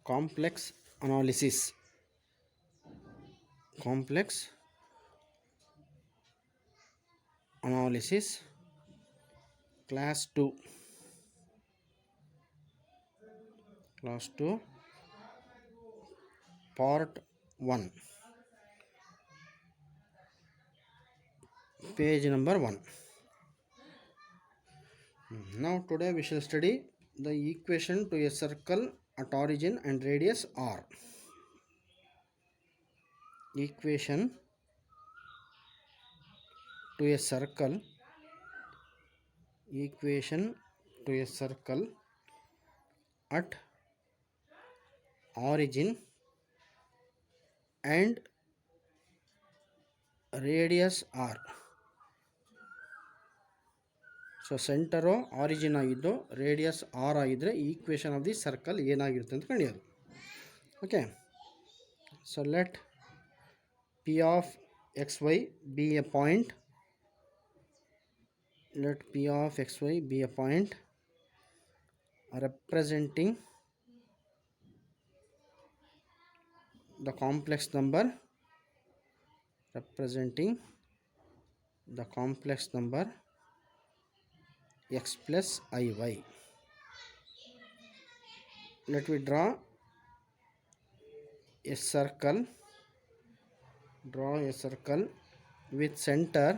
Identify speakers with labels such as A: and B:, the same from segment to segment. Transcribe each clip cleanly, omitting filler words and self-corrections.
A: complex analysis, complex analysis, class 2, part 1, page number 1. Now today we shall study the equation to a circle at origin and radius r. Equation to a circle, equation to a circle at origin and radius r. So centre origin ಆಗಿದ್ದು radius R ಆಗಿದ್ದರೆ equation of the circle ಏನಾಗಿರುತ್ತೆ ಅಂತ ಕಂಡಿಯೋದು. Okay, so let p of x y be a point, let p of x y be a point representing the complex number, representing the complex number x plus iy. Let me draw a circle, draw a circle with center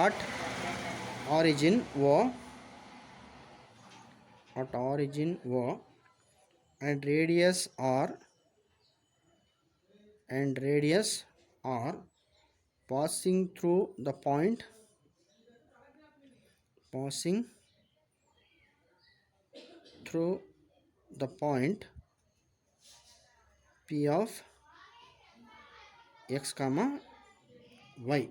A: at origin O, at origin O, and radius r, passing through the point, passing through the point P of x comma y.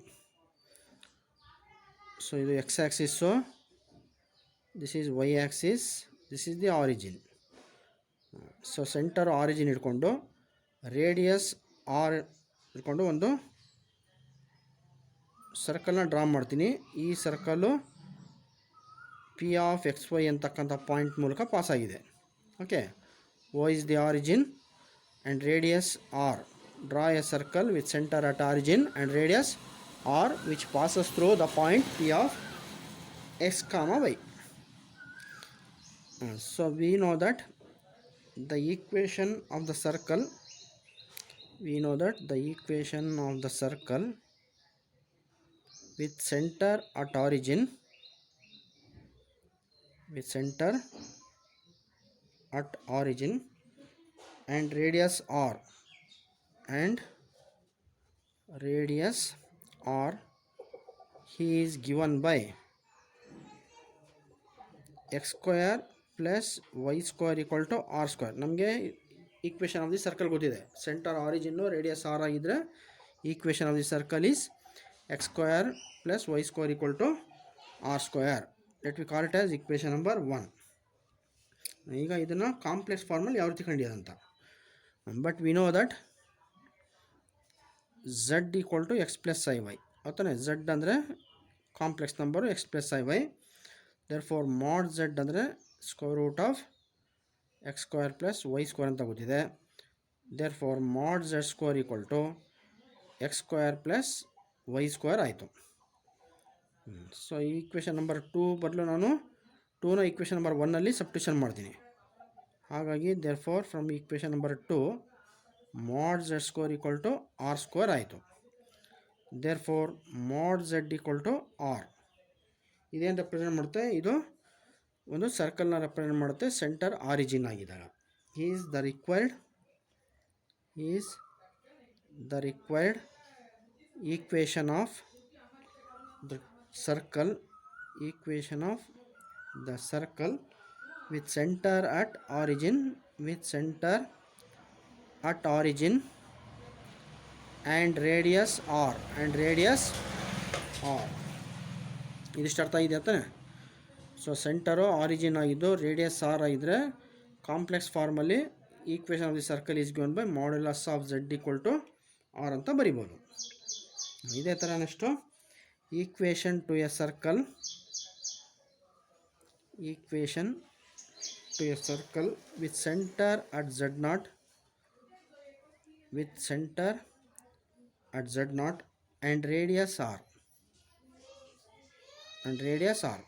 A: So ಇದು x axis, so this is y axis, this is the origin. So centre origin ಇಟ್ಕೊಂಡು radius r ಇಟ್ಕೊಂಡು ಒಂದು ಸರ್ಕಲ್ನ draw ಮಾಡ್ತೀನಿ. ಈ circle p of x y ಅಂತಕ್ಕಂಥ point ಮೂಲಕ pass ಆಗಿದೆ. Okay, O is the origin and radius r. Draw a circle with centre at origin and radius r which passes through the point p of x comma y. So we know that the equation of the circle, we know that the equation of the circle with center at origin, with center at origin and radius r, and radius r, he is given by x square plus Y square equal to R square. ನಮಗೆ equation of the circle ಗೊತ್ತಿದೆ. Centre origin radius R ಆಗಿದ್ದರೆ equation of the circle is x square plus Y square equal to R square. Let we call it as equation number 1. ಈಗ ಇದನ್ನು complex ಫಾರ್ಮಲ್ಲಿ ಯಾವ ರೀತಿ ಕಂಡಿಯೋದಂತ. But we know that z equal to x plus I y. ಆತಾನೆ z ಅಂದರೆ complex number x plus I Y. Therefore mod Z ಅಂದರೆ square root of X square plus Y square ಅಂತ ಗೊತ್ತಿದೆ. Therefore mod Z square equal to X square plus Y square ಆಯಿತು. So ಈ equation number 2 ಬದಲು ನಾನು 2ನ equation number 1ನಲ್ಲಿ substitution ಮಾಡ್ತೀನಿ. ಹಾಗಾಗಿ therefore from equation number 2 mod Z square equal to R square ಆಯಿತು. Therefore mod Z equal to R. ಇದೇನು ರೆಪ್ರೆಸೆಂಟ್ ಮಾಡುತ್ತೆ? ಇದು ಒಂದು ಸರ್ಕಲ್ನ ರೆಪ್ರೆಸೆಂಟ್ ಮಾಡುತ್ತೆ ಸೆಂಟರ್ ಆರಿಜಿನ್ ಆಗಿದ್ದಾಗ. Is the required equation of the circle, equation of the circle with centre at origin, with centre at origin and radius R, ಇದಿಷ್ಟು ಅರ್ಥ ಇದೆ ಅಂತಾನೆ. ಸೊ ಸೆಂಟರು ಆರಿಜಿನ್ ಆಗಿದ್ದು ರೇಡಿಯಸ್ ಆರ್ ಆಗಿದ್ದರೆ ಕಾಂಪ್ಲೆಕ್ಸ್ ಫಾರ್ಮಲ್ಲಿ equation of the circle is given by modulus of Z equal to R ಅಂತ ಬರಿಬೋದು. ಇದೇ ಥರ next equation to a circle, equation to a circle with center at z0, with center at z0 and radius r, and radius r.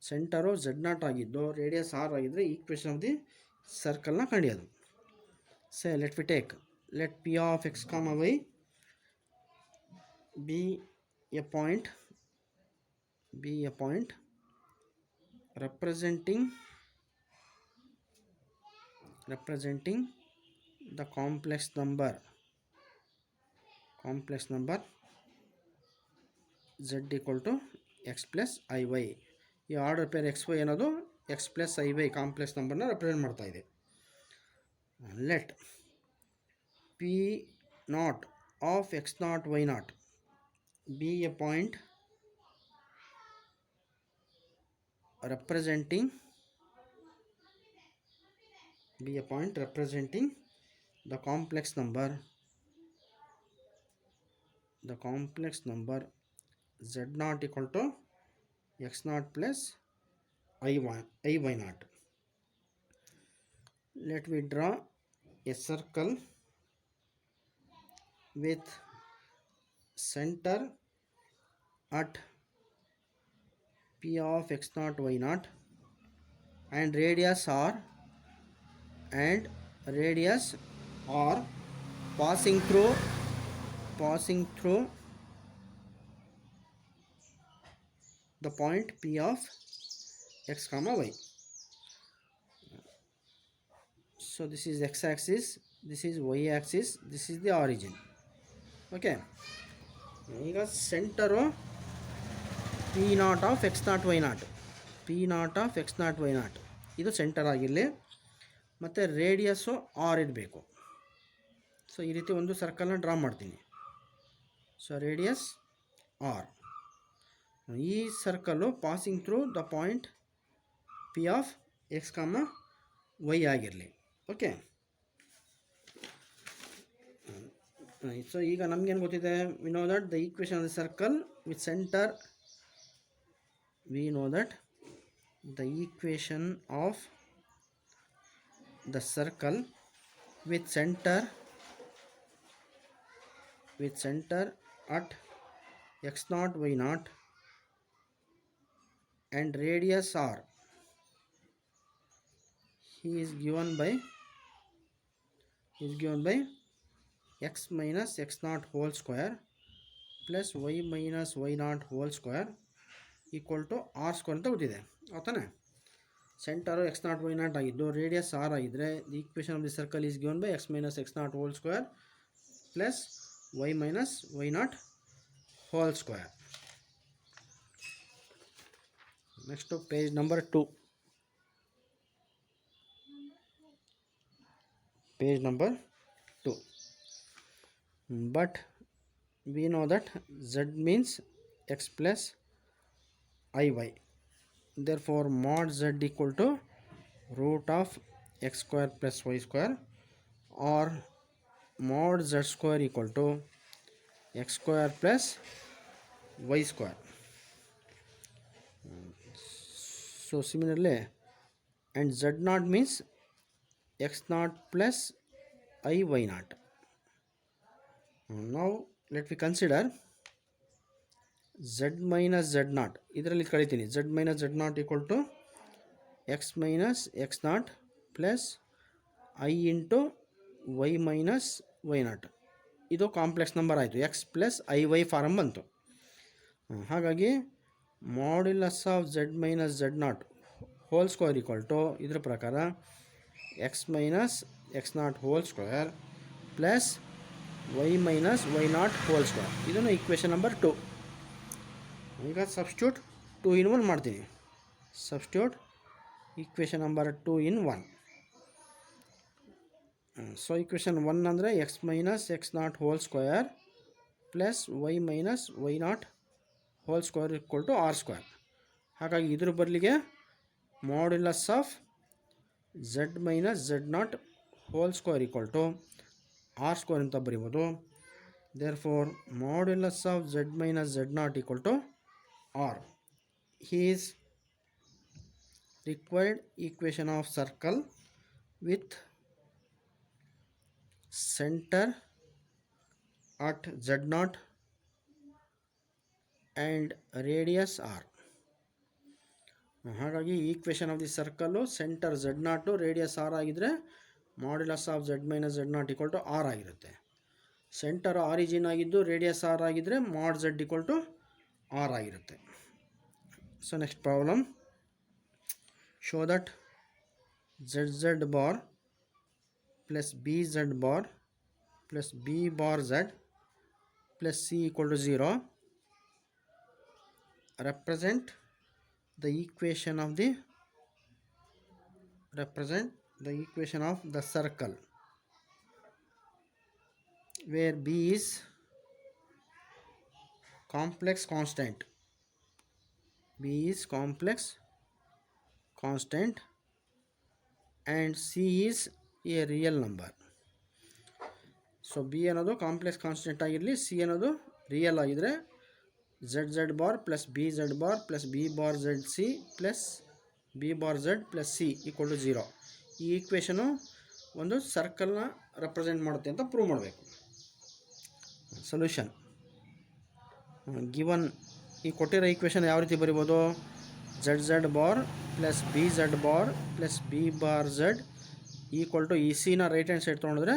A: Centre z0 ಆಗಿದ್ದು radius r ಆಗಿದ್ದರೆ equation of the ಸರ್ಕಲ್ನ ಕಂಡಿಯೋದು. Say let we take let p of x, y be a point representing the complex number z equal to x plus iy. ಈ order pair X Y ಅನ್ನೋದು X plus I Y complex ನಂಬರ್ನ represent ಮಾಡ್ತಾ ಇದೆ. Let P naught of X naught Y naught be a point representing the complex number z naught equal to x naught plus i y naught. Let we draw a circle with center at p of x naught y naught and radius r passing through the point p of x comma y. So this is x axis, this is y axis, this is the origin. Okay, ಈಗ centre p not of X naught why not, ಇದು centre ಆಗಿರಲಿ ಮತ್ತು radius R ಇರಬೇಕು. So ಈ ರೀತಿ ಒಂದು ಸರ್ಕಲ್ನ draw ಮಾಡ್ತೀನಿ. ಸೊ ರೇಡಿಯಸ್ ಆರ್, ಈ circle passing through the point p of x comma Y ಆಗಿರಲಿ. ಓಕೆ, ಸೊ ಈಗ ನಮಗೇನು ಗೊತ್ತಿದೆ, V know that the equation of the circle with centre, we know that the equation of the circle with center at x naught y naught and radius r is given by x minus x naught whole square plus y minus y naught whole square equal to R square ಅಂತ ಗೊತ್ತಿದೆ. ಆಯ್ತಾನೆ, centre x naught Y naught ಆಗಿದ್ದು radius R ಆಗಿದ್ದರೆ the equation of the circle is given by x minus X naught whole square plus Y minus Y naught whole square. Next page number 2. But we know that z means x plus iy, therefore mod z equal to root of x square plus y square or mod z square equal to x square plus y square. So similarly, and z naught means x naught plus iy naught. Now let me consider z minus z naught. ಇದರಲ್ಲಿ ಕಳಿತೀನಿ z minus z naught equal to x minus x naught plus I into y minus y naught. ಇದು complex number ಆಯಿತು, x plus I Y form ಬಂತು. ಹಾಗಾಗಿ modulus of z minus z naught whole square equal to ಇದ್ರ ಪ್ರಕಾರ x minus x naught whole square plus y minus y naught whole square. ಇದನ್ನು equation number 2. ಈಗ substitute 2 in 1 ಮಾಡ್ತೀನಿ. Substitute equation number 2 in 1. So equation 1 ಅಂದರೆ X minus X naught whole square plus Y minus Y naught whole square equal to R square. ಹಾಗಾಗಿ ಇದ್ರ ಬದಲಿಗೆ modulus of Z minus z naught whole square equal to R square ಅಂತ ಬರೀಬೋದು. Therefore modulus of Z minus z naught equal to r is required equation of circle with center at z0 and radius r. ಹಾಗಾಗಿ equation of the circle centre z0 radius r ಆಗಿದ್ದರೆ modulus of z minus z0 equal to r ಆಗಿರುತ್ತೆ. Centre origin ಆಗಿದ್ದು radius r ಆಗಿದ್ದರೆ mod z equal to r ಆಗಿರುತ್ತೆ. So next problem, show that zz bar plus bz bar plus b bar z plus c equal to 0 represent the equation of the circle where b is complex constant and c is a real number. So B ಅನ್ನೋದು complex constant ಆಗಿರಲಿ, C ಅನ್ನೋದು real ಆಗಿದ್ದರೆ zz bar plus B Z bar plus B bar Z C plus B bar Z plus C equal to 0. ಈ ಈಕ್ವೇಷನು ಒಂದು ಸರ್ಕಲ್ನ represent ಮಾಡುತ್ತೆ ಅಂತ prove ಮಾಡಬೇಕು. Solution, given ಈ ಕೊಟ್ಟಿರೋ ಈಕ್ವೇಷನ್ ಯಾವ ರೀತಿ ಬರಿಬೋದು, zz bar plus B Z bar plus B bar Z equal to ಈ ಸಿನ ರೈಟ್ ಹ್ಯಾಂಡ್ ಸೈಡ್ ತೊಗೊಂಡ್ರೆ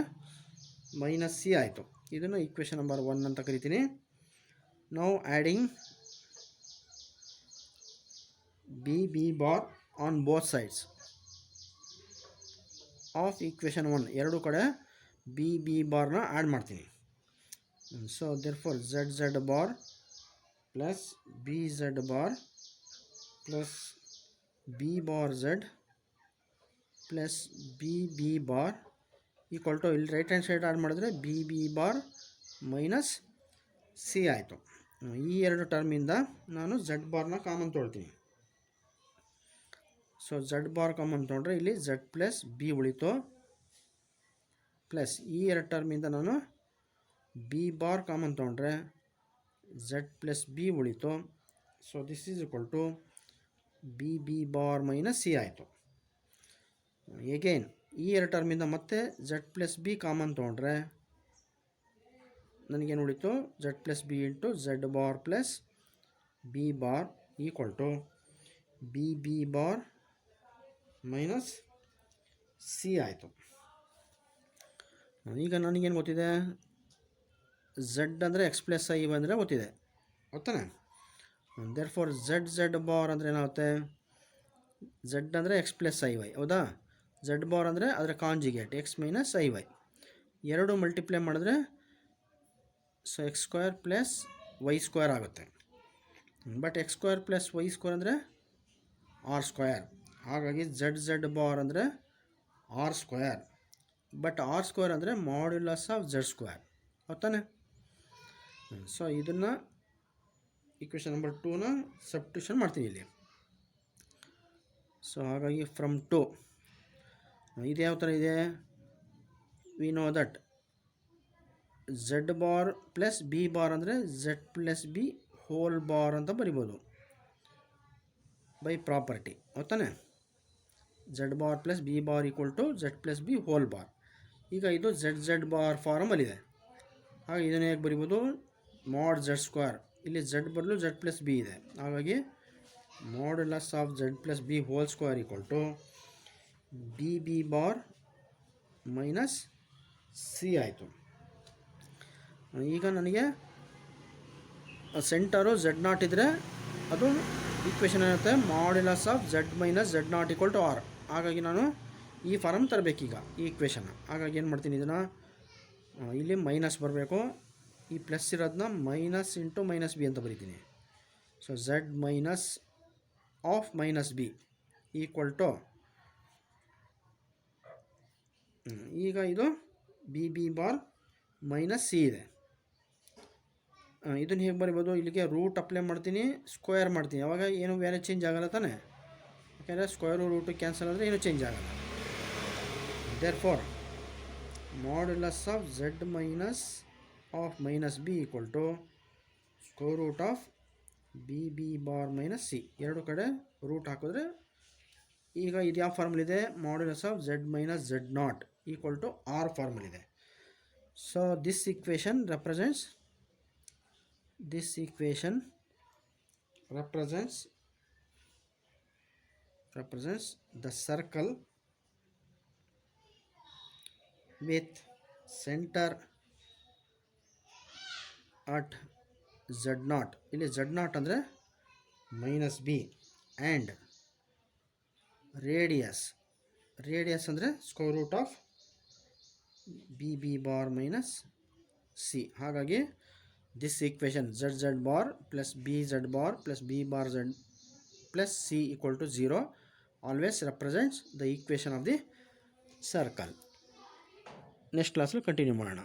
A: ಮೈನಸ್ ಸಿ ಆಯಿತು. ಇದನ್ನು ಈಕ್ವೇಷನ್ ನಂಬರ್ 1 ಅಂತ ಕರಿತೀನಿ. ನಾವು adding B bar on both sides of equation 1, ಎರಡು ಕಡೆ ಬಿ ಬಾರ್ನ ಆ್ಯಡ್ ಮಾಡ್ತೀನಿ. So therefore zz bar plus B Z bar plus B bar Z plus B bar equal to ಇಲ್ಲಿ ರೈಟ್ ಹ್ಯಾಂಡ್ ಸೈಡ್ ಆ್ಯಡ್ ಮಾಡಿದ್ರೆ B bar minus C ಆಯಿತು. ಈ ಎರಡು ಟರ್ಮಿಂದ ನಾನು ಝೆಡ್ ಬಾರ್ನ ಕಾಮನ್ ತೊಗೊಳ್ತೀನಿ. ಸೊ ಝೆಡ್ ಬಾರ್ ಕಾಮನ್ ತೊಗೊಂಡ್ರೆ ಇಲ್ಲಿ ಝೆಡ್ ಪ್ಲಸ್ ಬಿ ಉಳಿತು, ಪ್ಲಸ್ ಈ ಎರಡು ಟರ್ಮಿಂದ ನಾನು ಬಿ ಬಾರ್ ಕಾಮನ್ ತೊಗೊಂಡ್ರೆ ಝೆಡ್ ಪ್ಲಸ್ ಬಿ ಉಳಿತು. So this is equal to B bar minus C ಆಯಿತು. ಎಗೇನ್ ಈ ಎರಡು ಟರ್ಮಿಂದ ಮತ್ತೆ ಝೆಡ್ ಪ್ಲಸ್ ಬಿ ಕಾಮನ್ ತೊಗೊಂಡ್ರೆ ನನಗೇನು ಉಳಿತು, Z plus B into Z bar plus B bar equal to B bar minus C ಆಯಿತು. ಈಗ ನನಗೇನು ಗೊತ್ತಿದೆ, ಝೆಡ್ ಅಂದರೆ ಎಕ್ಸ್ ಪ್ಲಸ್ ಐ ಬಂದರೆ ಗೊತ್ತಿದೆ, ಗೊತ್ತಾನೆ. ದೇರ್ಫೋರ್ ಝೆಡ್ ಬಾರ್ ಅಂದರೆ ಏನಾಗುತ್ತೆ, ಝೆಡ್ ಅಂದರೆ ಎಕ್ಸ್ ಪ್ಲಸ್ ಐ ವೈ, ಹೌದಾ. ಝೆಡ್ ಬಾರ್ ಅಂದರೆ ಅದರ conjugate x minus i y, ಎರಡು ಮಲ್ಟಿಪ್ಲೈ ಮಾಡಿದ್ರೆ so x square plus Y square ಆಗುತ್ತೆ. But x square plus Y square ಅಂದರೆ ಆರ್ ಸ್ಕ್ವೇರ್, ಹಾಗಾಗಿ ಝೆಡ್ ಬಾರ್ ಅಂದರೆ r square. But r square ಅಂದರೆ ಮಾಡ್ಯುಲಸ್ ಆಫ್ ಝೆಡ್ ಸ್ಕ್ವೇರ್, ಗೊತ್ತಾನೆ. So ಇದನ್ನು equation number 2ನ ಸಬ್ಸ್ಟಿಟ್ಯೂಷನ್ ಮಾಡ್ತೀನಿ ಇಲ್ಲಿ. ಸೊ ಹಾಗಾಗಿ ಫ್ರಮ್ 2 ಇದು ಯಾವ ಥರ ಇದೆ, we know that z bar plus B bar ಅಂದರೆ z plus B whole bar ಅಂತ ಬರಿಬೋದು ಬೈ ಪ್ರಾಪರ್ಟಿ, ಗೊತ್ತಾನೆ. Z bar plus B bar equal to z plus B whole bar. ಈಗ ಇದು ಝೆಡ್ ಬಾರ್ ಫಾರಮಲ್ಲಿದೆ, ಹಾಗೆ ಇದನ್ನು ಹೇಗೆ ಬರಿಬೋದು, ಮಾಡ್ ಝೆಡ್ ಸ್ಕ್ವೇರ್, ಇಲ್ಲಿ ಝೆಡ್ ಬದಲು ಝೆಡ್ ಪ್ಲಸ್ ಬಿ ಇದೆ, ಹಾಗಾಗಿ modulus of Z plus B whole square equal to B bar minus C ಆಯಿತು. ಈಗ ನನಗೆ ಸೆಂಟರು Z0 ಇದ್ದರೆ ಅದು ಈಕ್ವೇಷನ್ ಏನಿರುತ್ತೆ, modulus of Z minus Z0 equal to R. ಹಾಗಾಗಿ ನಾನು ಈ ಫಾರಮ್ ತರಬೇಕೀಗ ಈ ಈಕ್ವೇಷನ್ನ. ಹಾಗಾಗಿ ಏನು ಮಾಡ್ತೀನಿ, ಇದನ್ನು ಇಲ್ಲಿ ಮೈನಸ್ ಬರಬೇಕು, ಈ ಪ್ಲಸ್ ಇರೋದನ್ನ ಮೈನಸ್ ಇಂಟು ಮೈನಸ್ ಬಿ ಅಂತ ಬರಿತೀನಿ. So Z minus of minus B equal to, ಈಗ ಇದು ಬಿ ಬಾರ್ ಮೈನಸ್ ಸಿ ಇದೆ. ಇದನ್ನು ಹೇಗೆ ಬರಿಬೋದು, ಇಲ್ಲಿಗೆ ರೂಟ್ ಅಪ್ಲೈ ಮಾಡ್ತೀನಿ, ಸ್ಕ್ವೇರ್ ಮಾಡ್ತೀನಿ, ಆವಾಗ ಏನು ವ್ಯಾಲ್ಯೂ ಚೇಂಜ್ ಆಗಲ್ಲ ತಾನೆ, ಯಾಕೆಂದರೆ ಸ್ಕ್ವೇರು ರೂಟು ಕ್ಯಾನ್ಸಲ್ ಆದರೆ ಏನೂ ಚೇಂಜ್ ಆಗಲ್ಲ. Therefore modulus of Z minus of minus B equal to square root of b bar minus c. ಎರಡು ಕಡೆ ರೂಟ್ ಹಾಕಿದ್ರೆ ಈಗ ಇದು ಯಾವ ಫಾರ್ಮುಲ್ ಇದೆ, modulus of Z minus z naught equal to r formula ಇದೆ. So this equation represents the circle with center at z0. ಇಲ್ಲಿ z0 ಅಂದರೆ ಮೈನಸ್ ಬಿ ಆ್ಯಂಡ್ ರೇಡಿಯಸ್ ಅಂದರೆ square root of b b bar minus c. ಹಾಗಾಗಿ this equation z z bar plus B Z bar plus B bar Z plus C equal to 0 always represents the equation of the circle. Next ಕ್ಲಾಸಲ್ಲಿ continue ಮಾಡೋಣ.